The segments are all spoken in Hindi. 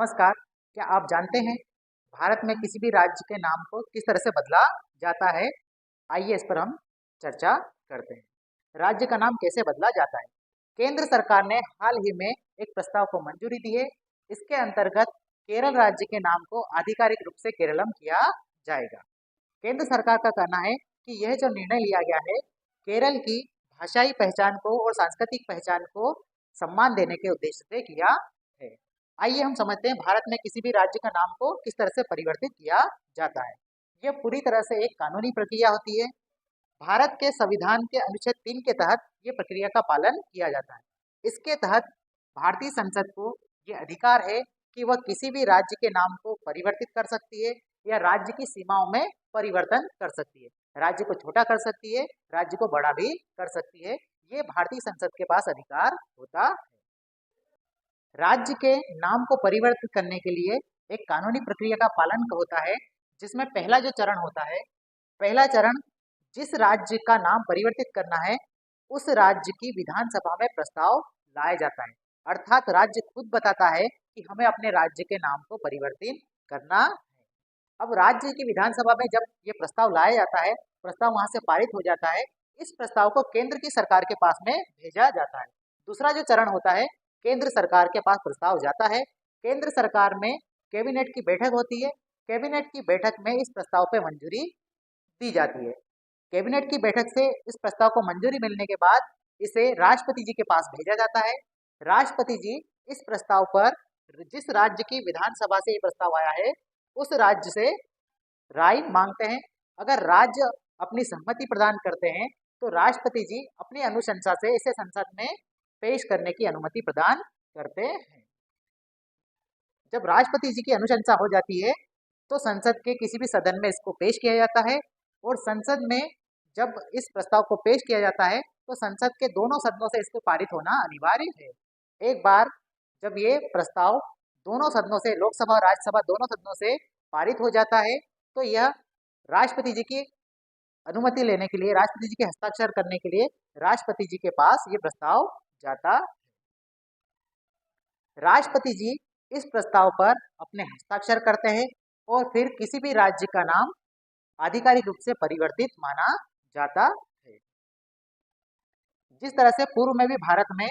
नमस्कार। क्या आप जानते हैं भारत में किसी भी राज्य के नाम को किस तरह से बदला जाता है? आइए इस पर हम चर्चा करते हैं। राज्य का नाम कैसे बदला जाता है? केंद्र सरकार ने हाल ही में एक प्रस्ताव को मंजूरी दी है। इसके अंतर्गत केरल राज्य के नाम को आधिकारिक रूप से केरलम किया जाएगा। केंद्र सरकार का कहना है कि यह जो निर्णय लिया गया है, केरल की भाषाई पहचान को और सांस्कृतिक पहचान को सम्मान देने के उद्देश्य से किया है। आइए हम समझते हैं भारत में किसी भी राज्य का नाम को किस तरह से परिवर्तित किया जाता है। यह पूरी तरह से एक कानूनी प्रक्रिया होती है। भारत के संविधान के अनुच्छेद 3 के तहत ये प्रक्रिया का पालन किया जाता है। इसके तहत भारतीय संसद को ये अधिकार है कि वह किसी भी राज्य के नाम को परिवर्तित कर सकती है या राज्य की सीमाओं में परिवर्तन कर सकती है। राज्य को छोटा कर सकती है, राज्य को बड़ा भी कर सकती है। ये भारतीय संसद के पास अधिकार होता है। राज्य के नाम को परिवर्तित करने के लिए एक कानूनी प्रक्रिया का पालन होता है, जिसमें पहला जो चरण होता है, पहला चरण जिस राज्य का नाम परिवर्तित करना है उस राज्य की विधानसभा में प्रस्ताव लाया जाता है। अर्थात राज्य खुद बताता है कि हमें अपने राज्य के नाम को परिवर्तित करना है। अब राज्य की विधानसभा में जब ये प्रस्ताव लाया जाता है, प्रस्ताव वहां से पारित हो जाता है। इस प्रस्ताव को केंद्र की सरकार के पास में भेजा जाता है। दूसरा जो चरण होता है, केंद्र सरकार के पास प्रस्ताव जाता है। केंद्र सरकार में कैबिनेट की बैठक होती है। कैबिनेट की बैठक में इस प्रस्ताव पर मंजूरी दी जाती है। कैबिनेट की बैठक से इस प्रस्ताव को मंजूरी मिलने के बाद इसे राष्ट्रपति जी के पास भेजा जाता है। राष्ट्रपति जी इस प्रस्ताव पर जिस राज्य की विधानसभा से ये प्रस्ताव आया है उस राज्य से राय मांगते हैं। अगर राज्य अपनी सहमति प्रदान करते हैं तो राष्ट्रपति जी अपनी अनुशंसा से इसे संसद में पेश करने की अनुमति प्रदान करते हैं। जब राष्ट्रपति जी की अनुशंसा हो जाती है तो संसद के किसी भी सदन में इसको पेश किया जाता है और संसद में जब इस प्रस्ताव को पेश किया जाता है तो संसद के दोनों सदनों से इसको पारित होना अनिवार्य है। एक बार जब ये प्रस्ताव दोनों सदनों से, लोकसभा और राज्यसभा दोनों सदनों से पारित हो जाता है तो यह राष्ट्रपति जी की अनुमति लेने के लिए, राष्ट्रपति जी के हस्ताक्षर करने के लिए राष्ट्रपति जी के पास ये प्रस्ताव जाता है। राष्ट्रपति जी इस प्रस्ताव पर अपने हस्ताक्षर करते हैं और फिर किसी भी राज्य का नाम आधिकारिक रूप से परिवर्तित माना जाता है। जिस तरह से पूर्व में भी भारत में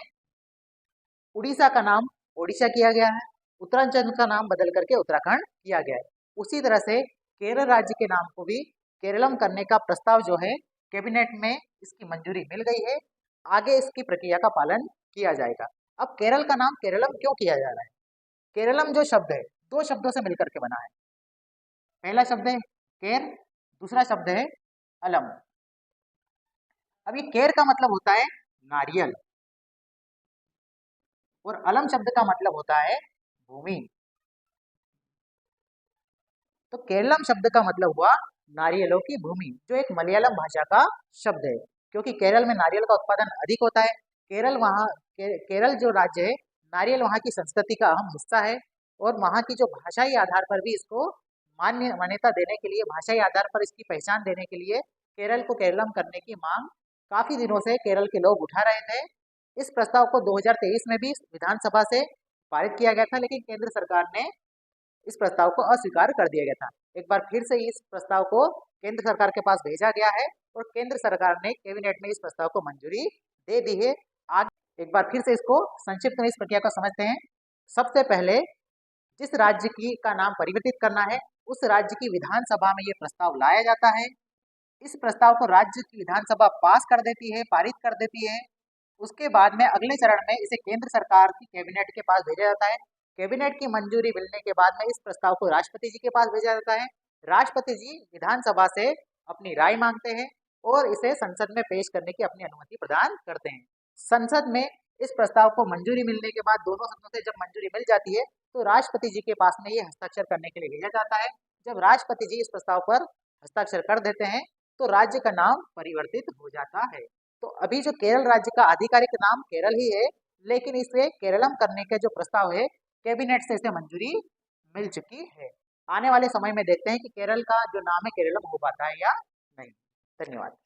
उड़ीसा का नाम ओडिशा किया गया है, उत्तराखंड का नाम बदल करके उत्तराखंड किया गया है, उसी तरह से केरल राज्य के नाम को भी केरलम करने का प्रस्ताव जो है कैबिनेट में इसकी मंजूरी मिल गई है। आगे इसकी प्रक्रिया का पालन किया जाएगा। अब केरल का नाम केरलम क्यों किया जा रहा है? केरलम जो शब्द है दो शब्दों से मिलकर के बना है। पहला शब्द है केर, दूसरा शब्द है अलम। अब ये केर का मतलब होता है नारियल और अलम शब्द का मतलब होता है भूमि। तो केरलम शब्द का मतलब हुआ नारियलों की भूमि, जो एक मलयालम भाषा का शब्द है, क्योंकि केरल में नारियल का उत्पादन अधिक होता है। केरल जो राज्य है, नारियल वहाँ की संस्कृति का अहम हिस्सा है और वहाँ की जो भाषाई आधार पर भी इसको मान्यता देने के लिए, भाषाई आधार पर इसकी पहचान देने के लिए केरल को केरलम करने की मांग काफी दिनों से केरल के लोग उठा रहे थे। इस प्रस्ताव को 2023 में भी विधानसभा से पारित किया गया था, लेकिन केंद्र सरकार ने इस प्रस्ताव को अस्वीकार कर दिया गया था। एक बार फिर से इस प्रस्ताव को केंद्र सरकार के पास भेजा गया है और केंद्र सरकार ने कैबिनेट में इस प्रस्ताव को मंजूरी दे दी है। आज एक बार फिर से इसको संक्षिप्त में इस प्रक्रिया को समझते हैं। सबसे पहले जिस राज्य की का नाम परिवर्तित करना है उस राज्य की विधानसभा में ये प्रस्ताव लाया जाता है। इस प्रस्ताव को राज्य की विधानसभा पास कर देती है, पारित कर देती है। उसके बाद में अगले चरण में इसे केंद्र सरकार की कैबिनेट के पास भेजा जाता है। कैबिनेट की मंजूरी मिलने के बाद में इस प्रस्ताव को राष्ट्रपति जी के पास भेजा जाता है। राष्ट्रपति जी विधानसभा से अपनी राय मांगते हैं और इसे संसद में पेश करने की अपनी अनुमति प्रदान करते हैं। संसद में इस प्रस्ताव को मंजूरी मिलने के बाद दोनों सदनों से जब मंजूरी मिल जाती है तो राष्ट्रपति जी के पास में ये हस्ताक्षर करने के लिए भेजा जाता है। जब राष्ट्रपति जी इस प्रस्ताव पर हस्ताक्षर कर देते हैं तो राज्य का नाम परिवर्तित हो जाता है। तो अभी जो केरल राज्य का आधिकारिक नाम केरल ही है, लेकिन इसे केरलम करने के जो प्रस्ताव है कैबिनेट से इसे मंजूरी मिल चुकी है। आने वाले समय में देखते हैं कि केरल का जो नाम है केरलम हो पाता है या नहीं। धन्यवाद।